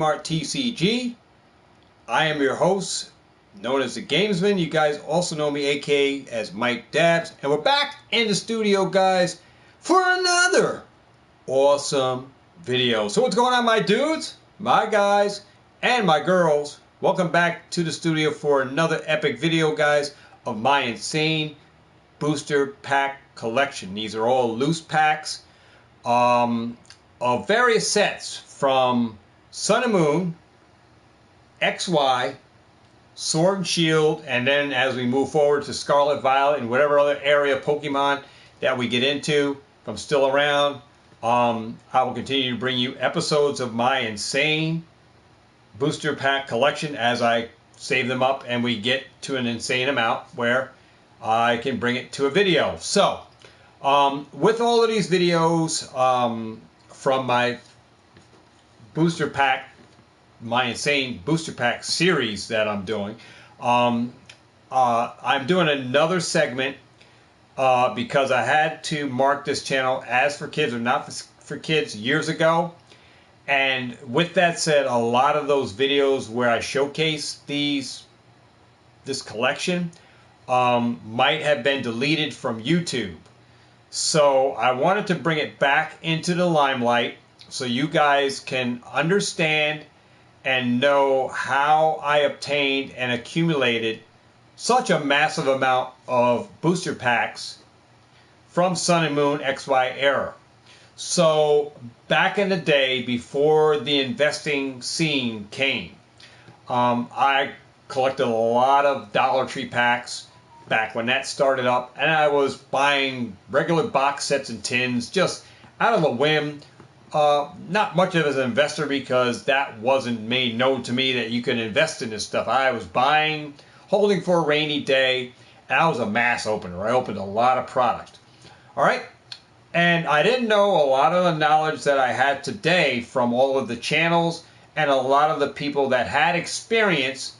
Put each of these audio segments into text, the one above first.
Smart TCG. I am your host, known as the Gamesman. You guys also know me, aka as Mike Dabs, and we're back in the studio, guys, for another awesome video. So what's going on, my dudes, my guys, and my girls? Welcome back to the studio for another epic video, guys, of my insane booster pack collection. These are all loose packs of various sets from Sun and Moon, XY, Sword and Shield, and then as we move forward to Scarlet Violet and whatever other area of Pokemon that we get into, if I'm still around, I will continue to bring you episodes of my insane booster pack collection as I save them up and we get to an insane amount where I can bring it to a video. So, with all of these videos from my booster pack, my insane booster pack series that I'm doing, I'm doing another segment because I had to mark this channel as for kids or not for kids years ago. And with that said, a lot of those videos where I showcase this collection might have been deleted from YouTube. So I wanted to bring it back into the limelight so you guys can understand and know how I obtained and accumulated such a massive amount of booster packs from Sun and Moon XY era. So back in the day, before the investing scene came, I collected a lot of Dollar Tree packs back when that started up, and I was buying regular box sets and tins just out of a whim. Not much of as an investor because that wasn't made known to me that you can invest in this stuff. I was buying, holding for a rainy day, and I was a mass opener. I opened a lot of product. All right? And I didn't know a lot of the knowledge that I had today from all of the channels and a lot of the people that had experience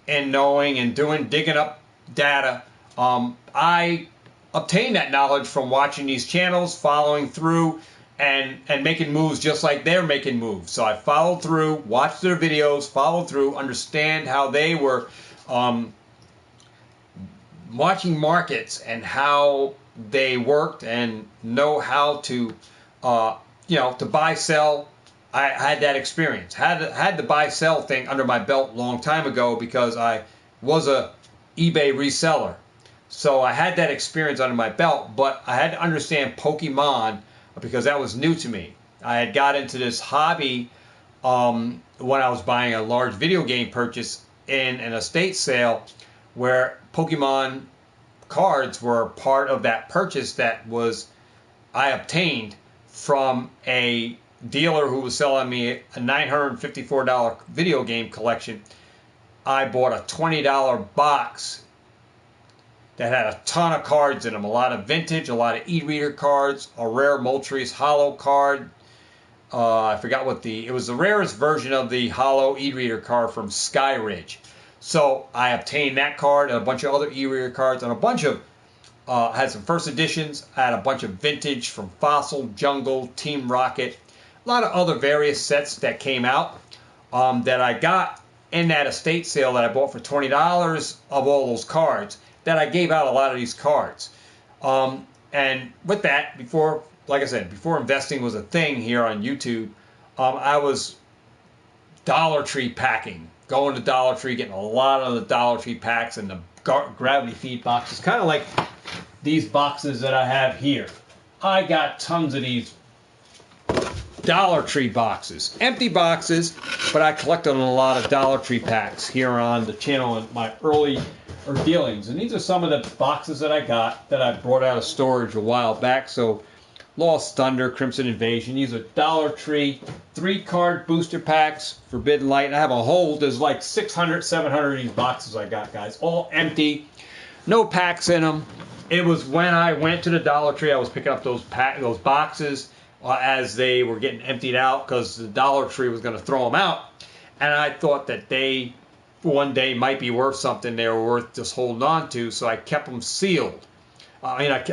in knowing and digging up data. I obtained that knowledge from watching these channels, following through, and making moves just like they're making moves. So I followed through, watched their videos, followed through, understand how they were watching markets and how they worked, and know how to, to buy, sell. I had that experience. Had the buy, sell thing under my belt a long time ago because I was a eBay reseller. So I had that experience under my belt, but I had to understand Pokemon because that was new to me. I had got into this hobby when I was buying a large video game purchase in an estate sale where Pokemon cards were part of that purchase that I obtained from a dealer who was selling me a $954 video game collection. I bought a $20 box that had a ton of cards in them, a lot of vintage, a lot of e-reader cards, a rare Moltres Holo card. I forgot it was the rarest version of the Holo e-reader card from Skyridge. So I obtained that card and a bunch of other e-reader cards and a bunch of, had some first editions. I had a bunch of vintage from Fossil, Jungle, Team Rocket, a lot of other various sets that came out that I got in that estate sale that I bought for $20 of all those cards. That I gave out a lot of these cards. And with that, like I said, before investing was a thing here on YouTube, I was Dollar Tree packing. Going to Dollar Tree, getting a lot of the Dollar Tree packs and the gravity feed boxes. Kind of like these boxes that I have here. I got tons of these Dollar Tree boxes. Empty boxes, but I collected a lot of Dollar Tree packs here on the channel in my early dealings. And these are some of the boxes that I got that I brought out of storage a while back. So Lost Thunder, Crimson Invasion. These are Dollar Tree 3-card booster packs, Forbidden Light. I have there's like 600, 700 of these boxes I got, guys. All empty. No packs in them. It was when I went to the Dollar Tree, I was picking up those boxes as they were getting emptied out because the Dollar Tree was going to throw them out. And I thought that they one day might be worth something. They were worth just holding on to, so I kept them sealed. Didn't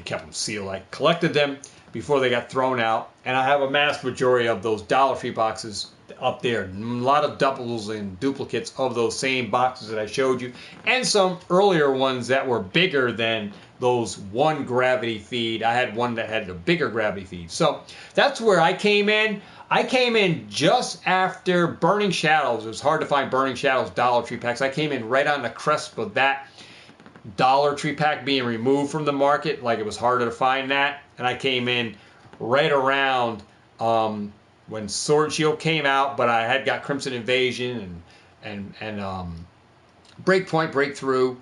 keep them sealed. I collected them before they got thrown out, and I have a mass majority of those Dollar Tree boxes up there. A lot of doubles and duplicates of those same boxes that I showed you, and some earlier ones that were bigger than those one gravity feed. I had one that had a bigger gravity feed. So that's where I came in. I came in just after Burning Shadows. It was hard to find Burning Shadows Dollar Tree packs. I came in right on the cusp of that Dollar Tree pack being removed from the market. Like, it was harder to find that. And I came in right around when Sword and Shield came out, but I had got Crimson Invasion and Breakpoint Breakthrough,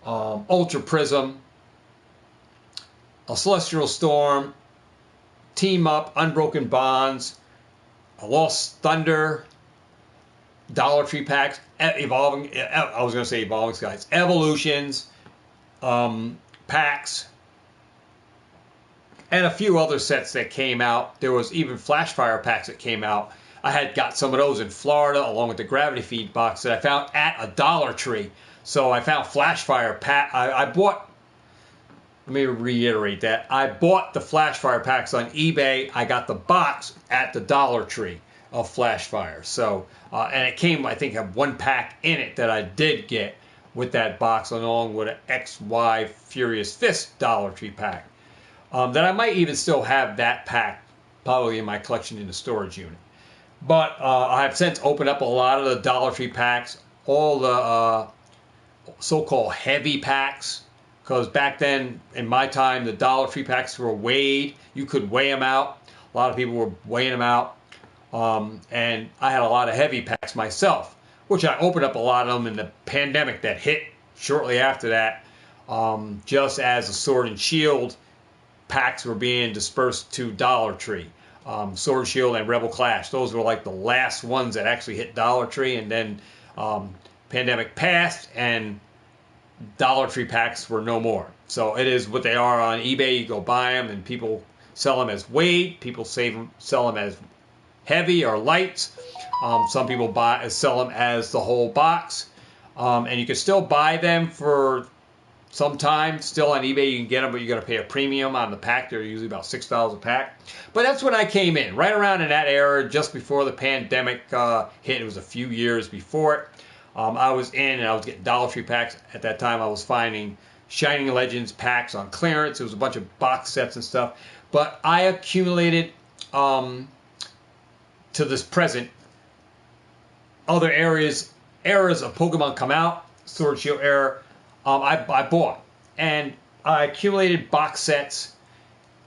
Ultra Prism, a Celestial Storm, Team Up, Unbroken Bonds, a Lost Thunder, Dollar Tree packs, Evolving Skies, Evolutions, packs, and a few other sets that came out. There was even Flashfire packs that came out. I had got some of those in Florida along with the Gravity Feed box that I found at a Dollar Tree. So I found Flashfire pack. I bought, let me reiterate that. I bought the Flashfire packs on eBay. I got the box at the Dollar Tree of Flashfire. So, and it came, I think, had one pack in it that I did get with that box, along with an XY Furious Fist Dollar Tree pack. That I might even still have that pack probably in my collection in the storage unit. But I have since opened up a lot of the Dollar Tree packs, all the so-called heavy packs, because back then, in my time, the Dollar Tree packs were weighed. You could weigh them out. A lot of people were weighing them out. And I had a lot of heavy packs myself, which I opened up a lot of them in the pandemic that hit shortly after that, just as the Sword and Shield packs were being dispersed to Dollar Tree. Sword and Shield and Rebel Clash, those were like the last ones that actually hit Dollar Tree, and then pandemic passed and Dollar Tree packs were no more. So it is what they are on eBay. You go buy them and people sell them as weight, people sell them as heavy or light. Some people sell them as the whole box, and you can still buy them for some time. Still on eBay you can get them, but you got to pay a premium on the pack. They're usually about $6 a pack. But that's when I came in, right around in that era, just before the pandemic hit. It was a few years before it. I was in and I was getting Dollar Tree packs. At that time I was finding Shining Legends packs on clearance. It was a bunch of box sets and stuff. But I accumulated to this present other eras of Pokemon come out, Sword and Shield era, I bought. And I accumulated box sets,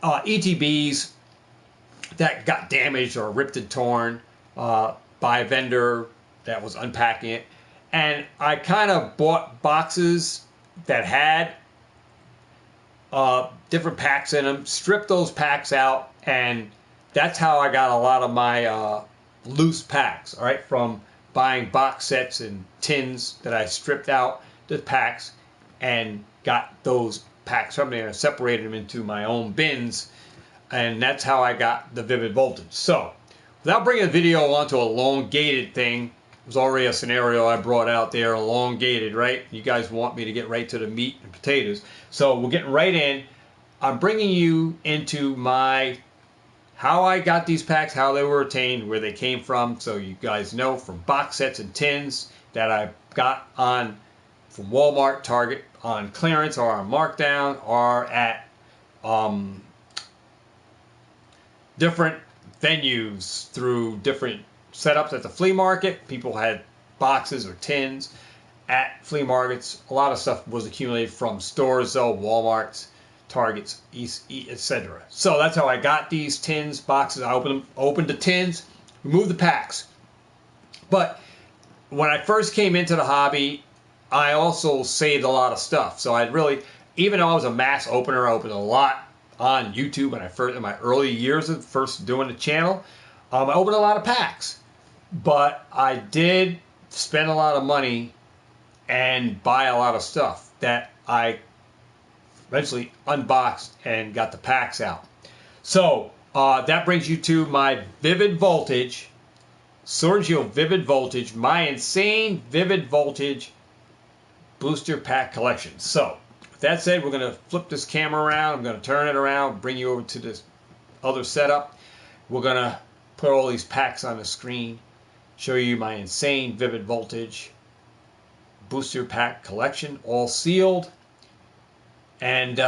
ETBs that got damaged or ripped and torn by a vendor that was unpacking it. And I kind of bought boxes that had different packs in them, stripped those packs out, and that's how I got a lot of my loose packs, all right, from buying box sets and tins that I stripped out the packs and got those packs from there and separated them into my own bins, and that's how I got the Vivid Voltage. So, without bringing the video onto a elongated thing, it was already a scenario I brought out there, elongated, right? You guys want me to get right to the meat and potatoes. So, we're getting right in. I'm bringing you into how I got these packs, how they were obtained, where they came from, so you guys know, from box sets and tins that I got from Walmart, Target, on clearance or on markdown, or at different venues through different setups at the flea market. People had boxes or tins at flea markets. A lot of stuff was accumulated from stores, though, Walmarts, Targets, etc. So that's how I got these tins, boxes. I opened the tins, removed the packs. But when I first came into the hobby, I also saved a lot of stuff. So I'd really, even though I was a mass opener, I opened a lot on YouTube when in my early years of first doing the channel. I opened a lot of packs, but I did spend a lot of money and buy a lot of stuff that I eventually unboxed and got the packs out. So that brings you to my Vivid Voltage, Sword and Shield Vivid Voltage, my insane Vivid Voltage booster pack collection. So with that said, we're going to flip this camera around. I'm going to turn it around, bring you over to this other setup. We're going to put all these packs on the screen. show you my insane Vivid Voltage booster pack collection, all sealed. And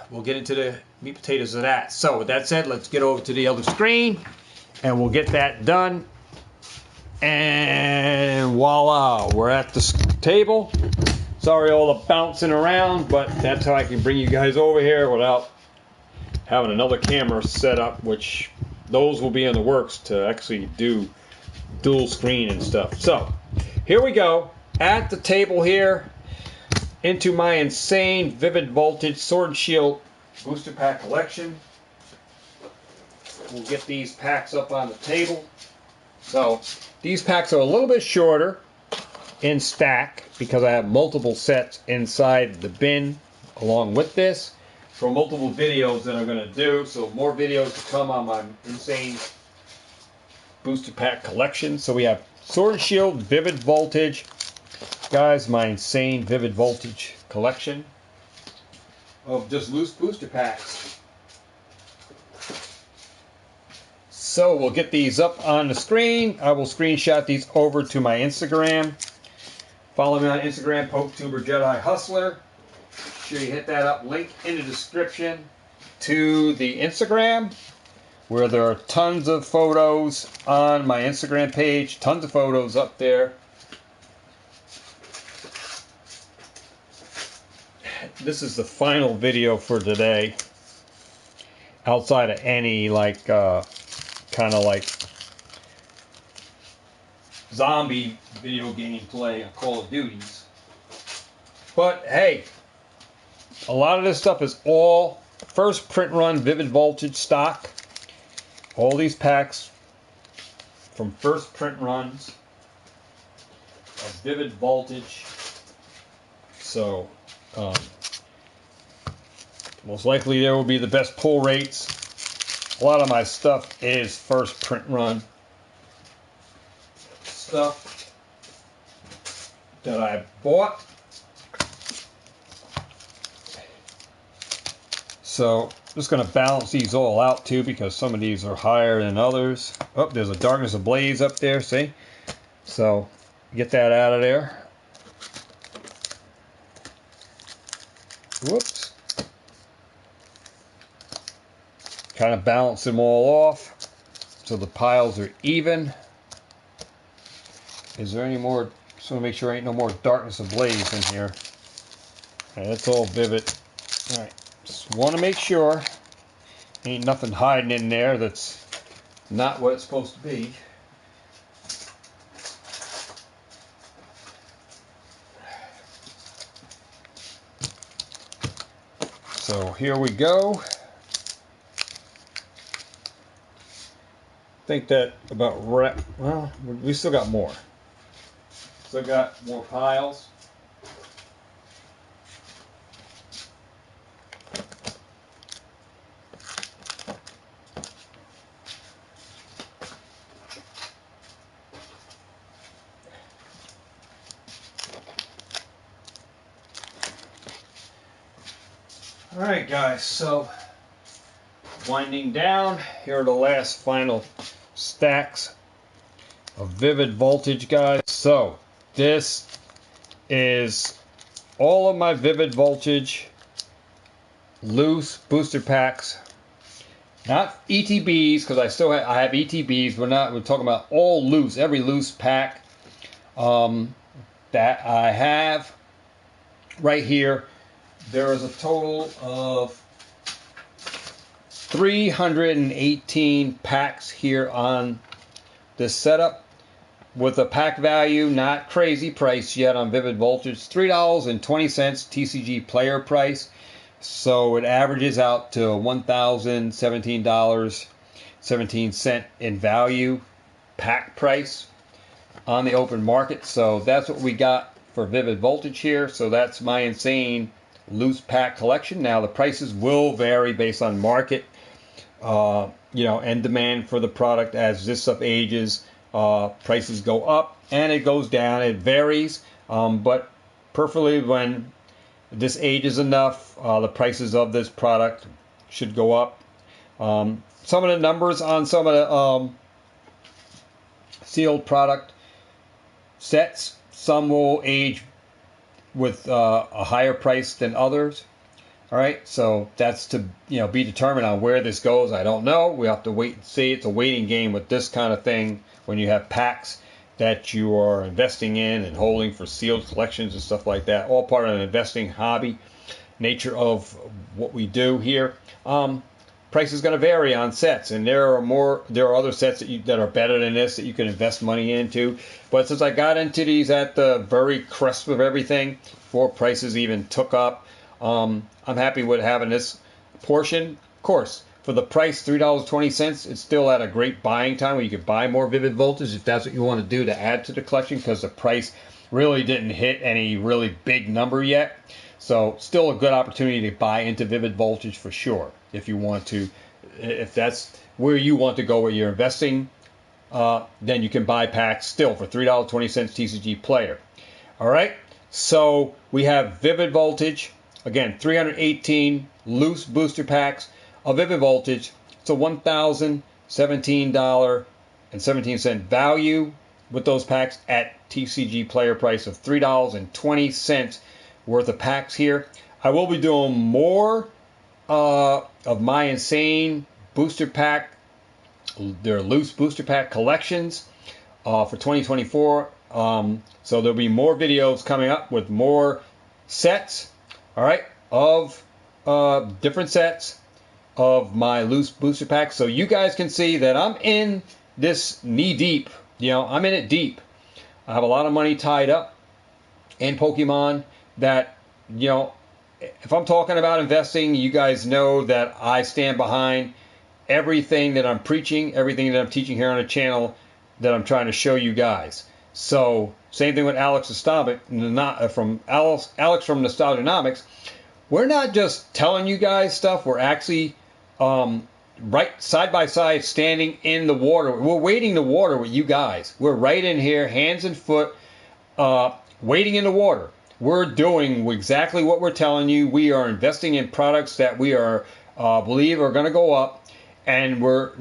we'll get into the meat and potatoes of that. So with that said, let's get over to the other screen and we'll get that done. And voila, we're at the table. Sorry all the bouncing around, but that's how I can bring you guys over here without having another camera set up, which those will be in the works to actually do dual screen and stuff. So here we go at the table here into my insane Vivid Voltage Sword and Shield booster pack collection. We'll get these packs up on the table. So these packs are a little bit shorter in stack because I have multiple sets inside the bin along with this for multiple videos that I'm going to do. So more videos to come on my insane booster pack collection. So we have Sword and Shield Vivid Voltage. Guys, my insane Vivid Voltage collection of just loose booster packs. So we'll get these up on the screen. I will screenshot these over to my Instagram. Follow me on Instagram, PokeTuber Jedi Hustler. Sure you hit that up. Link in the description to the Instagram, where there are tons of photos on my Instagram page. Tons of photos up there. This is the final video for today. Outside of any kind of like zombie video game play of Call of Duties. But hey, a lot of this stuff is all first print run Vivid Voltage stock. All these packs from first print runs of Vivid Voltage. So most likely there will be the best pull rates. A lot of my stuff is first print run stuff that I bought. So I'm just going to balance these all out too, because some of these are higher than others. Oh, there's a Darkness Ablaze up there, see? So get that out of there. Whoops. Kind of balance them all off so the piles are even. Is there any more? Just want to make sure ain't no more Darkness Ablaze in here. Alright, that's all Vivid. Alright, just want to make sure ain't nothing hiding in there that's not what it's supposed to be. So here we go. I think that about well, we still got more. Still got more piles. Alright guys, so winding down, here are the last final stacks of Vivid Voltage, guys. So this is all of my Vivid Voltage loose booster packs, not ETBs, because I have ETBs. We're talking about all loose, every loose pack that I have right here. There is a total of 318 packs here on this setup, with a pack value, not crazy price yet on Vivid Voltage, $3.20 TCG player price. So it averages out to $1,017.17 in value pack price on the open market. So that's what we got for Vivid Voltage here. So that's my insane loose pack collection. Now the prices will vary based on market, and demand for the product. As this stuff ages, prices go up and it goes down. It varies, but perfectly when this ages enough, the prices of this product should go up. Some of the numbers on some of the sealed product sets. Some will age with a higher price than others. All right, so that's to be determined on where this goes. I don't know. We have to wait and see. It's a waiting game with this kind of thing when you have packs that you are investing in and holding for sealed collections and stuff like that. All part of an investing hobby nature of what we do here. Price is going to vary on sets, and there are other sets that are better than this that you can invest money into. But since I got into these at the very crest of everything, before prices even took up, I'm happy with having this portion. Of course, for the price, $3.20, it's still at a great buying time where you can buy more Vivid Voltage if that's what you want to do to add to the collection, because the price really didn't hit any really big number yet. So still a good opportunity to buy into Vivid Voltage for sure if you want to. If that's where you want to go where you're investing, then you can buy packs still for $3.20 TCG Player. All right, so we have Vivid Voltage. Again, 318 loose booster packs of Vivid Voltage. It's a $1,017.17 value with those packs at TCG Player price of $3.20 worth of packs here. I will be doing more of my insane booster pack, their loose booster pack collections for 2024. So there'll be more videos coming up with more sets, all right, of different sets of my loose booster packs. So you guys can see that I'm in this knee deep. I'm in it deep. I have a lot of money tied up in Pokemon that, if I'm talking about investing, you guys know that I stand behind everything that I'm preaching, everything that I'm teaching here on the channel that I'm trying to show you guys. So same thing with Alex from Nostalgianomics. We're not just telling you guys stuff. We're actually right side by side standing in the water. We're wading the water with you guys. We're right in here, hands and foot, wading in the water. We're doing exactly what we're telling you. We are investing in products that we believe are going to go up, and we're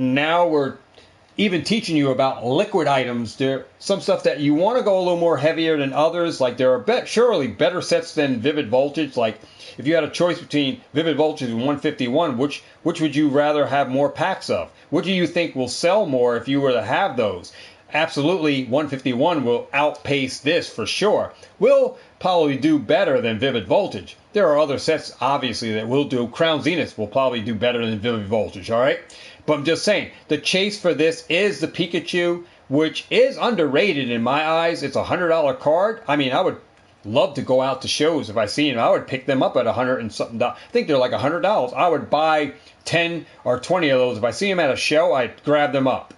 even teaching you about liquid items. There some stuff that you want to go a little more heavier than others. Like there are surely better sets than Vivid Voltage. Like if you had a choice between Vivid Voltage and 151, which would you rather have more packs of? What do you think will sell more if you were to have those? Absolutely, 151 will outpace this for sure. Will probably do better than Vivid Voltage. There are other sets, obviously, that will do. Crown Zenith will probably do better than Vivid Voltage, all right? But I'm just saying, the chase for this is the Pikachu, which is underrated in my eyes. It's a $100 card. I mean, I would love to go out to shows if I see them. I would pick them up at $100 and something. I think they're like $100. I would buy 10 or 20 of those. If I see them at a show, I'd grab them up,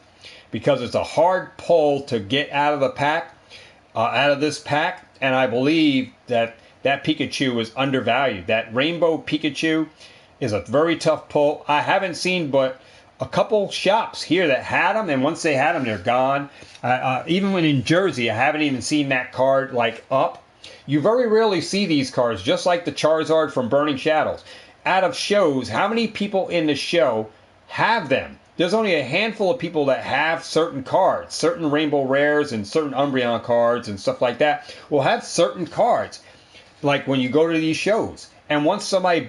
because it's a hard pull to get out of the pack, out of this pack, and I believe that Pikachu is undervalued. That Rainbow Pikachu is a very tough pull. I haven't seen but a couple shops here that had them, and once they had them, they're gone. Even when in Jersey, I haven't even seen that card up. You very rarely see these cards, just like the Charizard from Burning Shadows. Out of shows, how many people in the show have them? There's only a handful of people that have certain cards, certain Rainbow Rares and certain Umbreon cards and stuff like that will have certain cards, like when you go to these shows. And once somebody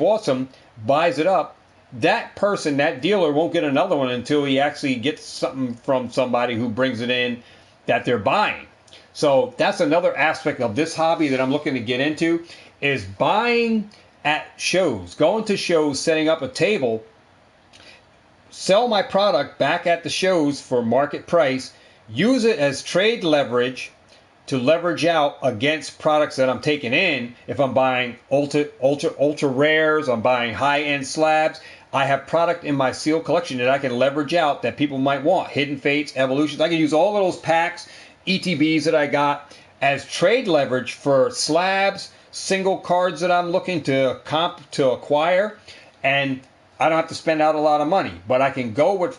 buys it up, that person, that dealer won't get another one until he actually gets something from somebody who brings it in that they're buying. So that's another aspect of this hobby that I'm looking to get into, is buying at shows, going to shows, setting up a table, sell my product back at the shows for market price, use it as trade leverage to leverage out against products that I'm taking in. If I'm buying ultra rares, I'm buying high-end slabs, I have product in my sealed collection that I can leverage out that people might want. Hidden Fates, Evolutions. I can use all of those packs, ETBs that I got as trade leverage for slabs, single cards that I'm looking to acquire, and I don't have to spend out a lot of money, but I can go with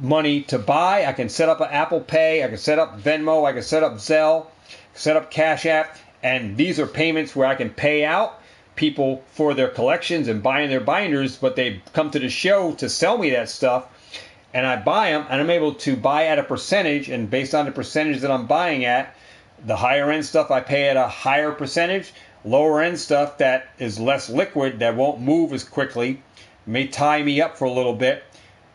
money to buy. I can set up an Apple Pay, I can set up Venmo, I can set up Zelle, set up Cash App, and these are payments where I can pay out people for their collections and buying their binders, but they come to the show to sell me that stuff, and I buy them, and I'm able to buy at a percentage, and based on the percentage that I'm buying at, The higher end stuff I pay at a higher percentage. Lower end stuff that is less liquid, that won't move as quickly, may tie me up for a little bit,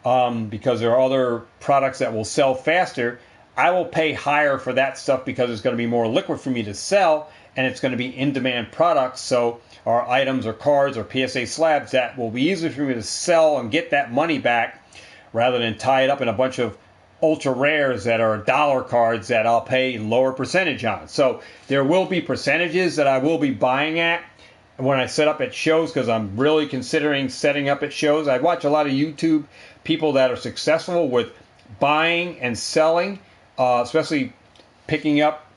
because there are other products that will sell faster. I will pay higher for that stuff because it's going to be more liquid for me to sell, and it's going to be in-demand products. So our items or cards or PSA slabs, that will be easier for me to sell and get that money back rather than tie it up in a bunch of ultra rares that are dollar cards that I'll pay lower percentage on. So there will be percentages that I will be buying at when I set up at shows, because I'm really considering setting up at shows. I watch a lot of YouTube people that are successful with buying and selling, especially picking up,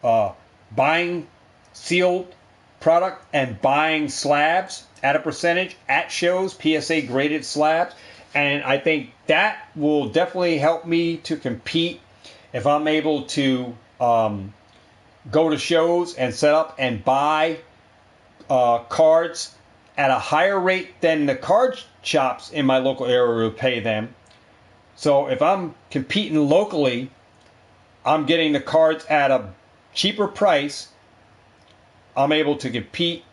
buying sealed product and buying slabs at a percentage at shows, PSA graded slabs. And I think that will definitely help me to compete if I'm able to go to shows and set up and buy cards at a higher rate than the card shops in my local area will pay them. So if I'm competing locally, I'm getting the cards at a cheaper price. I'm able to compete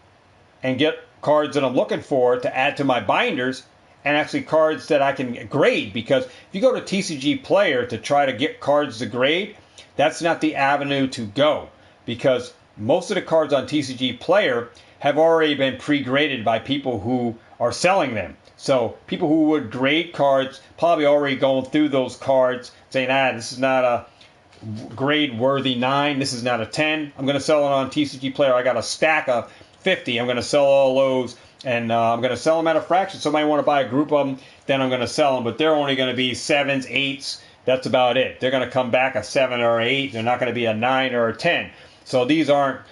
and get cards that I'm looking for to add to my binders, and actually cards that I can grade. Because if you go to TCG Player to try to get cards to grade, that's not the avenue to go, because most of the cards on TCG Player have already been pre-graded by people who are selling them. So people who would grade cards probably already going through those cards saying, this is not a grade worthy 9, this is not a 10. I'm going to sell it on TCG Player. I got a stack of 50. I'm going to sell all those, and I'm going to sell them at a fraction. Somebody want to buy a group of them, then I'm going to sell them. But they're only going to be 7s, 8s. That's about it. They're going to come back a 7 or 8. They're not going to be a 9 or a 10. So these aren't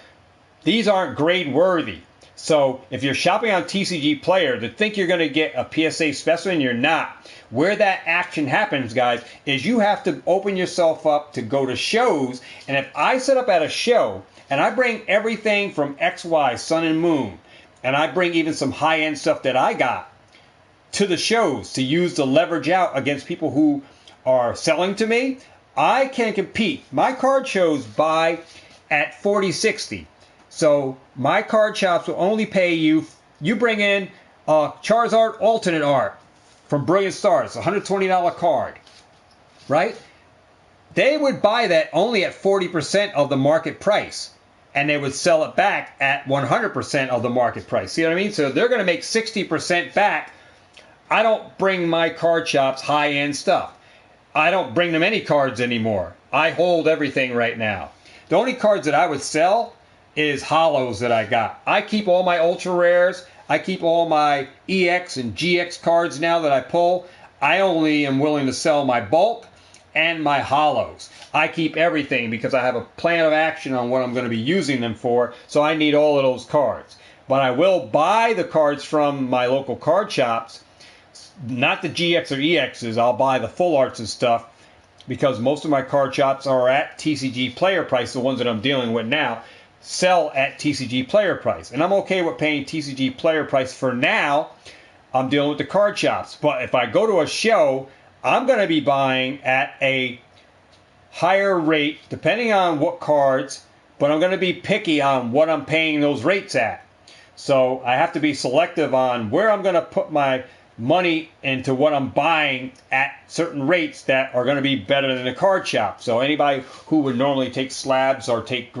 grade worthy. So if you're shopping on TCG Player to think you're going to get a PSA specimen, you're not. Where that action happens, guys, is you have to open yourself up to go to shows. And if I set up at a show and I bring everything from XY, Sun and Moon, and I bring even some high-end stuff that I got to the shows to use to leverage out against people who are selling to me, I can compete. My card shows buy at 40, 60. So my card shops will only pay you bring in Charizard alternate art from Brilliant Stars, $120 card, right? They would buy that only at 40% of the market price, and they would sell it back at 100% of the market price. See what I mean? So they're going to make 60% back. I don't bring my card shops high-end stuff. I don't bring them any cards anymore. I hold everything right now. The only cards that I would sell is holos that I got. I keep all my ultra rares. I keep all my EX and GX cards now that I pull. I only am willing to sell my bulk and my holos. I keep everything because I have a plan of action on what I'm going to be using them for, so I need all of those cards. But I will buy the cards from my local card shops, not the GX or EXs. I'll buy the full arts and stuff, because most of my card shops are at TCG Player price, the ones that I'm dealing with now, sell at TCG Player price. And I'm okay with paying TCG Player price for now. I'm dealing with the card shops. But if I go to a show, I'm going to be buying at a higher rate, depending on what cards, but I'm going to be picky on what I'm paying those rates at. So I have to be selective on where I'm going to put my money into what I'm buying at certain rates that are going to be better than the card shop. So anybody who would normally take slabs or take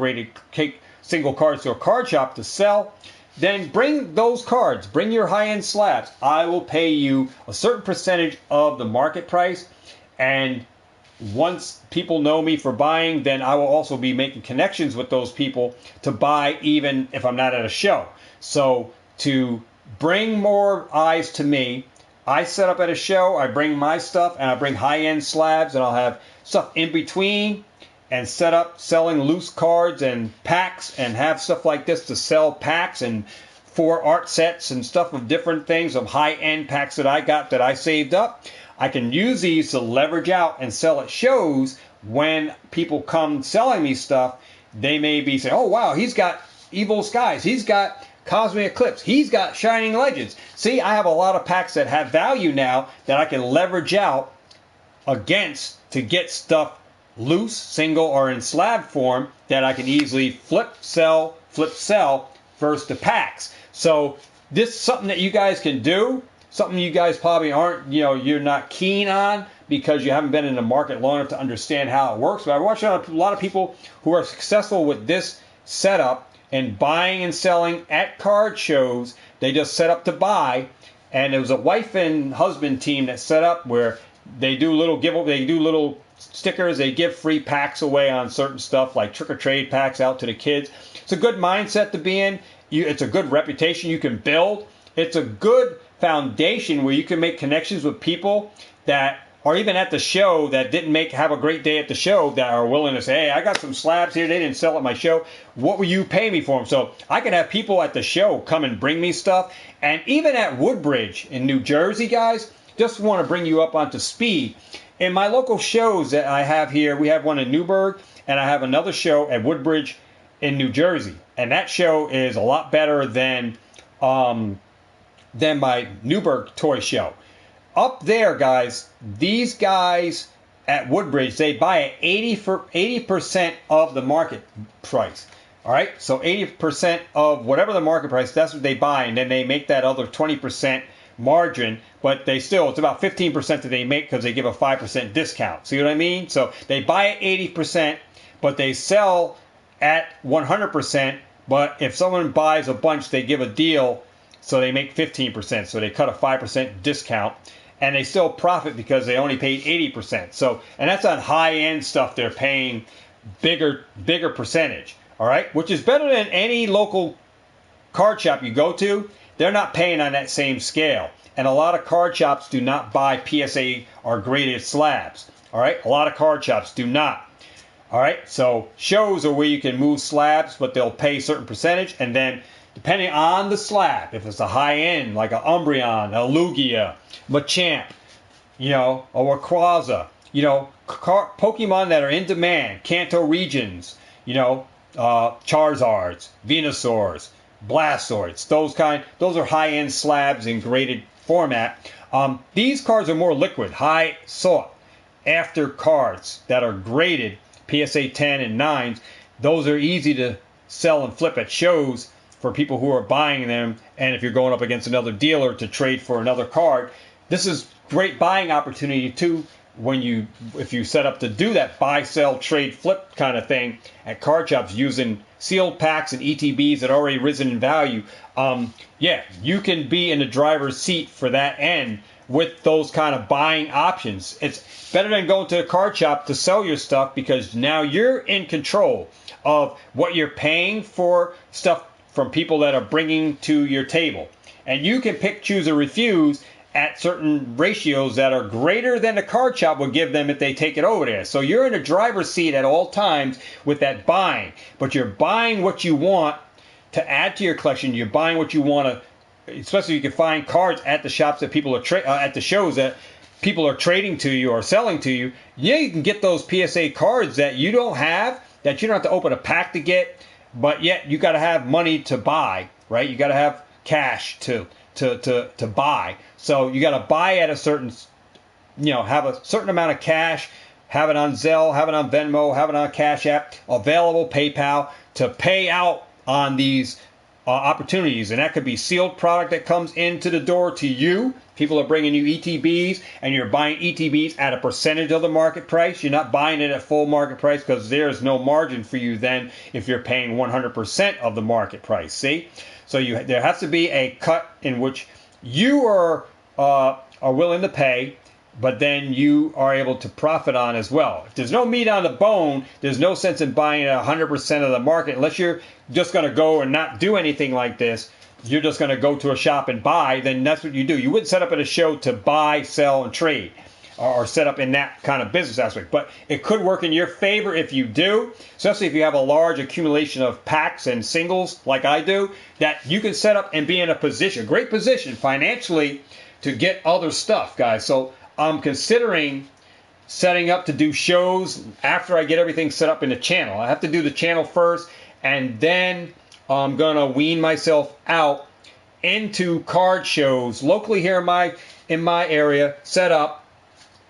single cards to a card shop to sell, then bring those cards. Bring your high-end slabs. I will pay you a certain percentage of the market price, and once people know me for buying, then I will also be making connections with those people to buy even if I'm not at a show. So to bring more eyes to me, I set up at a show, I bring my stuff, and I bring high-end slabs, and I'll have stuff in between, and set up selling loose cards and packs, and have stuff like this to sell packs and 4 art sets and stuff of different things, of high-end packs that I got that I saved up. I can use these to leverage out and sell at shows. When people come selling me stuff, they may be saying, oh wow, he's got Evil Skies, he's got Cosmic Eclipse, he's got Shining Legends. See, I have a lot of packs that have value now that I can leverage out against to get stuff loose, single, or in slab form that I can easily flip, sell, versus the packs. So this is something that you guys can do, something you guys probably aren't, you're not keen on because you haven't been in the market long enough to understand how it works. But I watch a lot of people who are successful with this setup and buying and selling at card shows. They just set up to buy, and it was a wife and husband team that set up where they do little stickers. They give free packs away on certain stuff like trick or trade packs out to the kids. It's a good mindset to be in. It's a good reputation you can build. It's a good foundation where you can make connections with people that are even at the show that didn't have a great day at the show that are willing to say, hey, I got some slabs here. They didn't sell at my show. What will you pay me for them? So I can have people at the show come and bring me stuff. And even at Woodbridge in New Jersey, guys, just want to bring you up onto speed. In my local shows that I have here, we have one in Newburgh, and I have another show at Woodbridge in New Jersey. And that show is a lot better than my Newburgh toy show. Up there, guys, these guys at Woodbridge, they buy at 80% of the market price. All right, so 80% of whatever the market price, that's what they buy, and then they make that other 20% margin, but it's about 15% that they make because they give a 5% discount. See what I mean? So they buy at 80%, but they sell at 100%, but if someone buys a bunch, they give a deal, so they make 15%, so they cut a 5% discount. And they still profit because they only paid 80%. So, and that's on high-end stuff. They're paying bigger percentage. All right, which is better than any local card shop you go to. They're not paying on that same scale. And a lot of card shops do not buy PSA or graded slabs. All right, a lot of card shops do not. All right, so shows are where you can move slabs, but they'll pay a certain percentage, and then depending on the slab, if it's a high end like a Umbreon, a Lugia, Machamp, a Rayquaza, Pokemon that are in demand, Kanto regions, Charizards, Venusaurs, Blastoids, those are high end slabs in graded format. These cards are more liquid, high sought after cards that are graded PSA 10 and 9s. Those are easy to sell and flip at shows for people who are buying them, and if you're going up against another dealer to trade for another card. This is great buying opportunity too if you set up to do that buy, sell, trade, flip kind of thing at card shops using sealed packs and ETBs that already risen in value. You can be in the driver's seat for that end with those kind of buying options. It's better than going to a card shop to sell your stuff because now you're in control of what you're paying for stuff from people that are bringing to your table. And you can pick, choose, or refuse at certain ratios that are greater than the card shop will give them if they take it over there. So you're in a driver's seat at all times with that buying. But you're buying what you want to add to your collection. You're buying what you want to, especially you can find cards at the shops that people are at the shows that people are trading to you or selling to you. Yeah, you can get those PSA cards that you don't have, that you don't have to open a pack to get, but yet you got to have money to buy, right? You got to have cash to buy. So you got to buy at a certain, have a certain amount of cash, have it on Zelle, have it on Venmo, have it on Cash App, available PayPal to pay out on these opportunities. And that could be sealed product that comes into the door to you. People are bringing you ETBs, and you're buying ETBs at a percentage of the market price. You're not buying it at full market price because there's no margin for you then if you're paying 100% of the market price. See? So there has to be a cut in which you are willing to pay, but then you are able to profit on as well. If there's no meat on the bone, there's no sense in buying at 100% of the market unless you're just going to go and not do anything like this. You're just going to go to a shop and buy, then that's what you do. You wouldn't set up at a show to buy, sell, and trade or set up in that kind of business aspect. But it could work in your favor if you do, especially if you have a large accumulation of packs and singles like I do, that you can set up and be in a position, great position financially to get other stuff, guys. So I'm considering setting up to do shows after I get everything set up in the channel. I have to do the channel first, and then I'm going to wean myself out into card shows locally here in my area, set up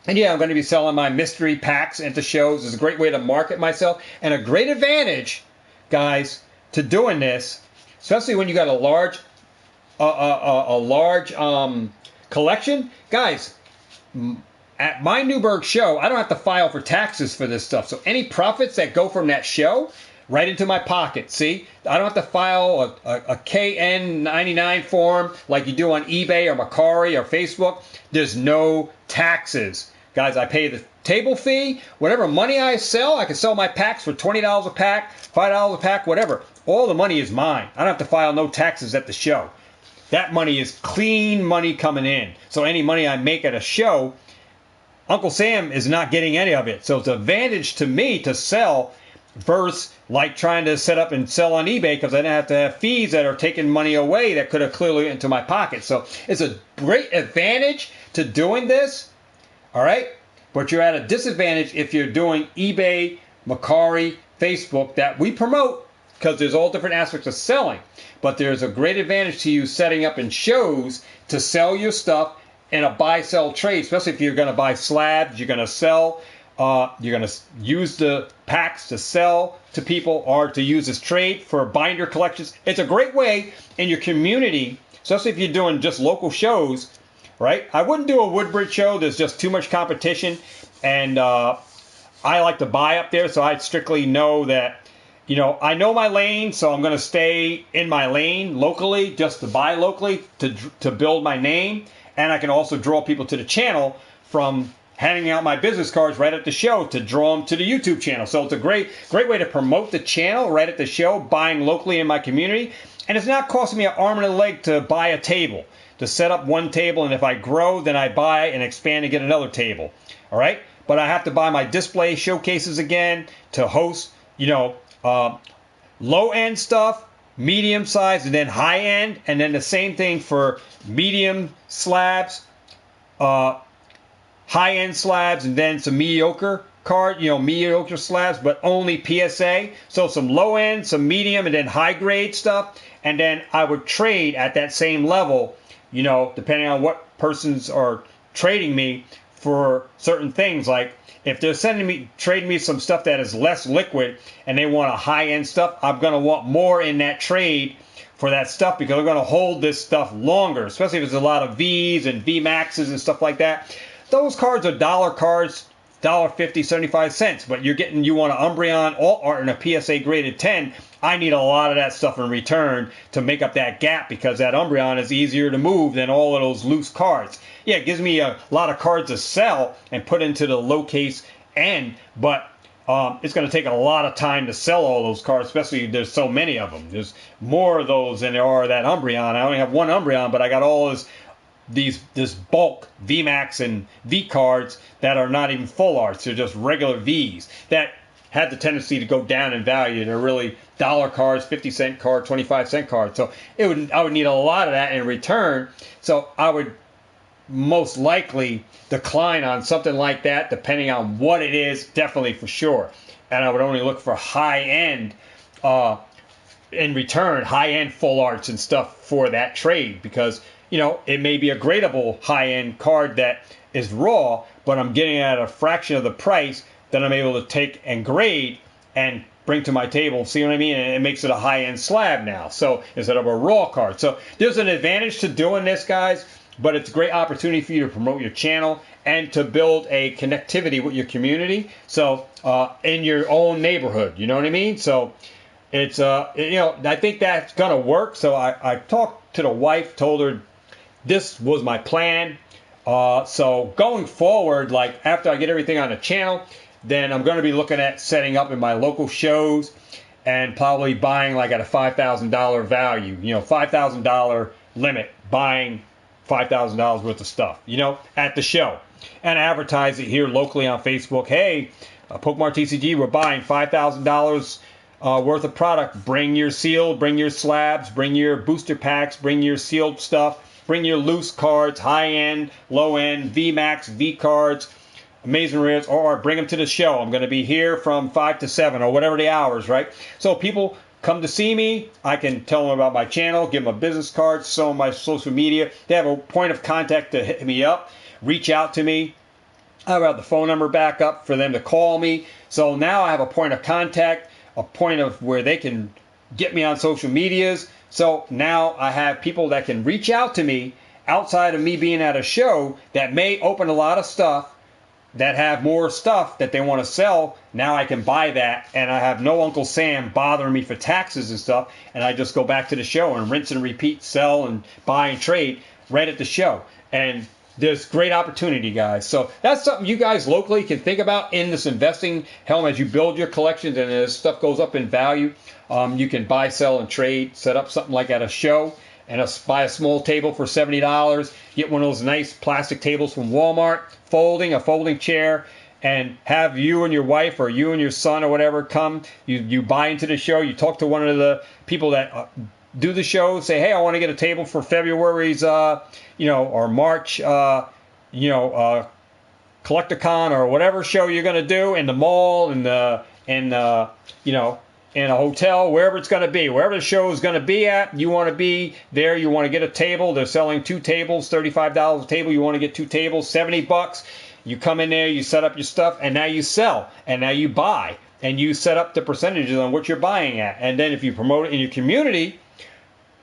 And yeah, I'm going to be selling my mystery packs at the shows. It's a great way to market myself, and a great advantage, guys, to doing this, especially when you got a large collection, guys. At my Newburgh show, I don't have to file for taxes for this stuff. So any profits that go from that show, right into my pocket. See, I don't have to file a KN99 form like you do on eBay or Mercari or Facebook. There's no taxes. Guys, I pay the table fee. Whatever money I sell, I can sell my packs for $20 a pack, $5 a pack, whatever. All the money is mine. I don't have to file no taxes at the show. That money is clean money coming in. So any money I make at a show, Uncle Sam is not getting any of it. So it's an advantage to me to sell versus like trying to set up and sell on eBay, because I don't have to have fees that are taking money away that could have clearly went into my pocket. So it's a great advantage to doing this. All right. But you're at a disadvantage if you're doing eBay, Mercari, Facebook that we promote, because there's all different aspects of selling. But there's a great advantage to you setting up in shows to sell your stuff in a buy-sell trade, especially if you're going to buy slabs, you're going to sell, you're going to use the packs to sell to people or to use as trade for binder collections. It's a great way in your community, especially if you're doing just local shows, right? I wouldn't do a Woodbridge show. There's just too much competition, and I like to buy up there, so I strictly know that, you know, I know my lane, so I'm going to stay in my lane locally, just to buy locally, to build my name. And I can also draw people to the channel from handing out my business cards right at the show to draw them to the YouTube channel. So it's a great way to promote the channel right at the show, buying locally in my community. And it's not costing me an arm and a leg to buy a table, to set up one table. And if I grow, then I buy and expand and get another table. All right. But I have to buy my display showcases again to host, you know, low-end stuff, medium size, and then high end, and then the same thing for medium slabs, high end slabs, and then some mediocre mediocre slabs, but only PSA. So some low end, some medium, and then high grade stuff. And then I would trade at that same level, you know, depending on what persons are trading me for certain things. Like if they're trading me some stuff that is less liquid and they want a high-end stuff, I'm going to want more in that trade for that stuff, because I'm going to hold this stuff longer, especially if there's a lot of Vs and VMAXs and stuff like that. Those cards are dollar cards, $1.50, 75 cents, but you want an Umbreon Alt Art and a PSA graded 10. I need a lot of that stuff in return to make up that gap, because that Umbreon is easier to move than all of those loose cards. Yeah, it gives me a lot of cards to sell and put into the low case end, but it's going to take a lot of time to sell all those cards, especially if there's so many of them. There's more of those than there are that Umbreon. I only have one Umbreon, but I got all this bulk VMAX and V cards that are not even full arts. They're just regular Vs that have the tendency to go down in value. They're really dollar cards, 50-cent card, 25-cent cards. So I would need a lot of that in return. So I would most likely decline on something like that, depending on what it is, definitely for sure. And I would only look for high-end, in return, high-end full arts and stuff for that trade, because, you know, it may be a gradable high-end card that is raw, but I'm getting it at a fraction of the price that I'm able to take and grade and bring to my table. See what I mean? And it makes it a high-end slab now, so instead of a raw card. So there's an advantage to doing this, guys, but it's a great opportunity for you to promote your channel and to build a connectivity with your community. So in your own neighborhood, you know what I mean? So it's I think that's gonna work. So I talked to the wife, told her this was my plan. So going forward, like after I get everything on the channel, then I'm going to be looking at setting up in my local shows and probably buying like at a $5,000 value, $5,000 limit, buying $5,000 worth of stuff, at the show, and advertise it here locally on Facebook. Hey, Pokemon TCG, we're buying $5,000 worth of product. Bring your sealed, bring your slabs, bring your booster packs, bring your sealed stuff, bring your loose cards, high end, low end, VMAX, V cards, amazing rares, or bring them to the show. I'm going to be here from 5 to 7 or whatever the hours, right? So people come to see me. I can tell them about my channel, give them a business card, show them my social media. They have a point of contact to hit me up, reach out to me. I have the phone number back up for them to call me. So now I have a point of contact, a point of where they can get me on social medias. So now I have people that can reach out to me outside of me being at a show that may open a lot of stuff, that have more stuff that they want to sell. Now I can buy that, and I have no Uncle Sam bothering me for taxes and stuff, and I just go back to the show and rinse and repeat, sell and buy and trade right at the show. And there's great opportunity, guys. So that's something you guys locally can think about in this investing helm as you build your collections and as stuff goes up in value. You can buy, sell, and trade, set up something like at a show, and buy a small table for $70, get one of those nice plastic tables from Walmart, a folding chair, and have you and your wife or you and your son or whatever come. You buy into the show, you talk to one of the people that do the show, say, hey, I want to get a table for February's, or March, Collecticon or whatever show you're going to do in the mall, in a hotel, wherever it's going to be, wherever the show is going to be at, you want to be there. You want to get a table. They're selling 2 tables, $35 a table. You want to get 2 tables, $70. You come in there, you set up your stuff, and now you sell, and now you buy, and you set up the percentages on what you're buying at. And then if you promote it in your community,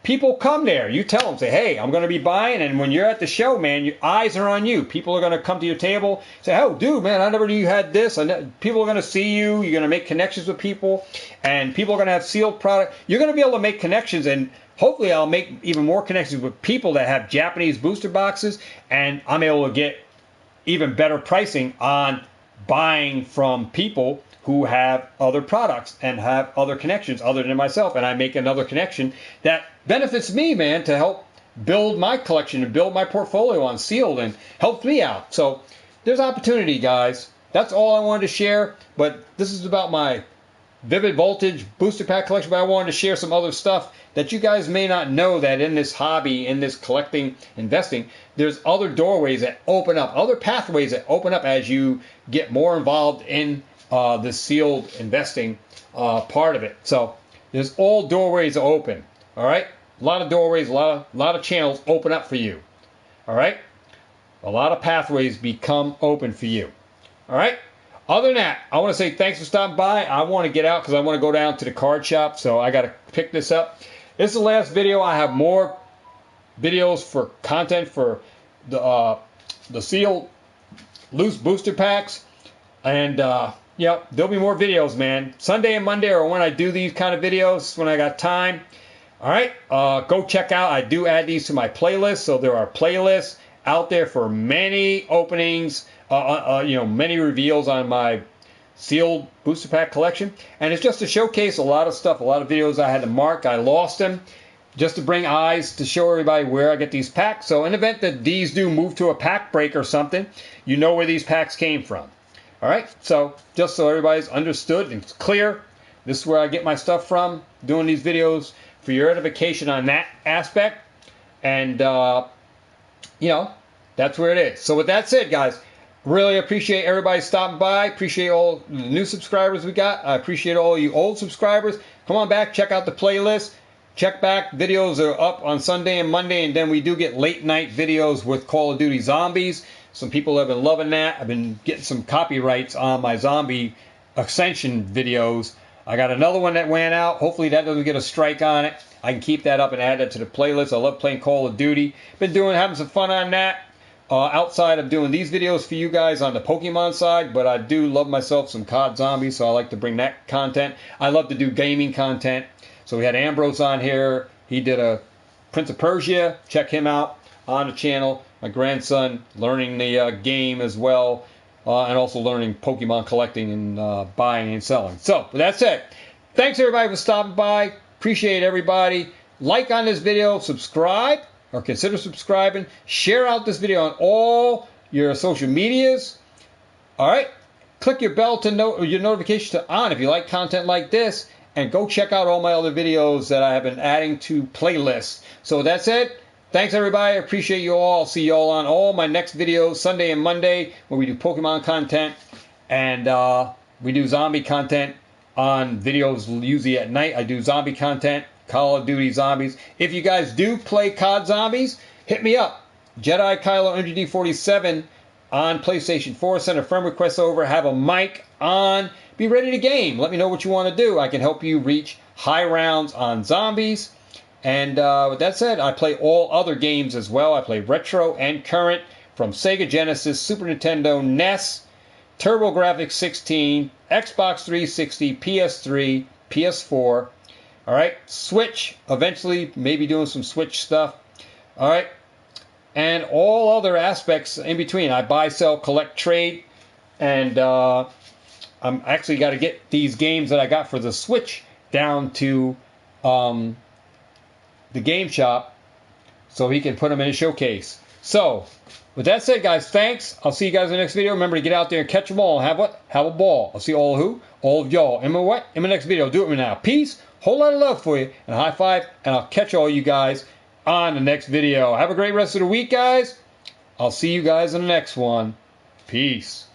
people come there. You tell them, say, hey, I'm going to be buying, and when you're at the show, man, your eyes are on you. People are going to come to your table, say, oh, dude, man, I never knew you had this. People are going to see you. You're going to make connections with people, and people are going to have sealed product. You're going to be able to make connections, and hopefully I'll make even more connections with people that have Japanese booster boxes, and I'm able to get even better pricing on buying from people who have other products and have other connections other than myself, and I make another connection that benefits me, man, to help build my collection and build my portfolio on sealed and helps me out. So there's opportunity, guys. That's all I wanted to share, but this is about my Vivid Voltage booster pack collection, but I wanted to share some other stuff that you guys may not know, that in this hobby, in this collecting, investing, there's other doorways that open up, other pathways that open up as you get more involved in the sealed investing part of it. So there's all doorways open. All right, a lot of doorways, a lot of channels open up for you. All right, a lot of pathways become open for you. All right. Other than that, I want to say thanks for stopping by. I want to get out because I want to go down to the card shop, so I got to pick this up. This is the last video. I have more videos for content for the sealed loose booster packs, and there'll be more videos, man. Sunday and Monday are when I do these kind of videos, when I got time. All right, go check out. I do add these to my playlist, so there are playlists out there for many openings, many reveals on my sealed booster pack collection. And it's just to showcase a lot of stuff, a lot of videos I had to mark. I lost them just to bring eyes to show everybody where I get these packs. So in the event that these do move to a pack break or something, you know where these packs came from. All right, so just so everybody's understood and it's clear, this is where I get my stuff from, doing these videos for your edification on that aspect. And, that's where it is. So with that said, guys, really appreciate everybody stopping by. Appreciate all the new subscribers we got. I appreciate all you old subscribers. Come on back, check out the playlist. Check back. Videos are up on Sunday and Monday, and then we do get late night videos with Call of Duty Zombies. Some people have been loving that. I've been getting some copyrights on my zombie Ascension videos. I got another one that went out. Hopefully that doesn't get a strike on it. I can keep that up and add that to the playlist. I love playing Call of Duty. Been having some fun on that. Outside of doing these videos for you guys on the Pokemon side, but I do love myself some COD Zombies, so I like to bring that content. I love to do gaming content. So we had Ambrose on here. He did a Prince of Persia. Check him out on the channel. My grandson learning the game as well, and also learning Pokemon collecting and buying and selling. So with that said, thanks everybody for stopping by. Appreciate everybody. Like on this video, subscribe, or consider subscribing. Share out this video on all your social medias. All right. Click your bell to know your notification on if you like content like this, and go check out all my other videos that I have been adding to playlists. So that's it. Thanks everybody. I appreciate you all. I'll see you all on all my next videos Sunday and Monday, where we do Pokemon content and we do zombie content on videos usually at night. I do zombie content. Call of Duty Zombies. If you guys do play COD Zombies, hit me up. Jedi Kylo MGD47 on PlayStation 4. Send a friend request over. Have a mic on. Be ready to game. Let me know what you want to do. I can help you reach high rounds on zombies. And with that said, I play all other games as well. I play retro and current from Sega Genesis, Super Nintendo, NES, TurboGrafx 16, Xbox 360, PS3, PS4. All right, Switch, eventually maybe doing some Switch stuff. All right, and all other aspects in between. I buy, sell, collect, trade, and I'm actually got to get these games that I got for the Switch down to the game shop so he can put them in a showcase. So, with that said, guys, thanks. I'll see you guys in the next video. Remember to get out there and catch them all and have what? Have a ball. I'll see all who? All of y'all. In my what? In my next video. Do it now. Peace. Whole lot of love for you. And a high five. And I'll catch all you guys on the next video. Have a great rest of the week, guys. I'll see you guys in the next one. Peace.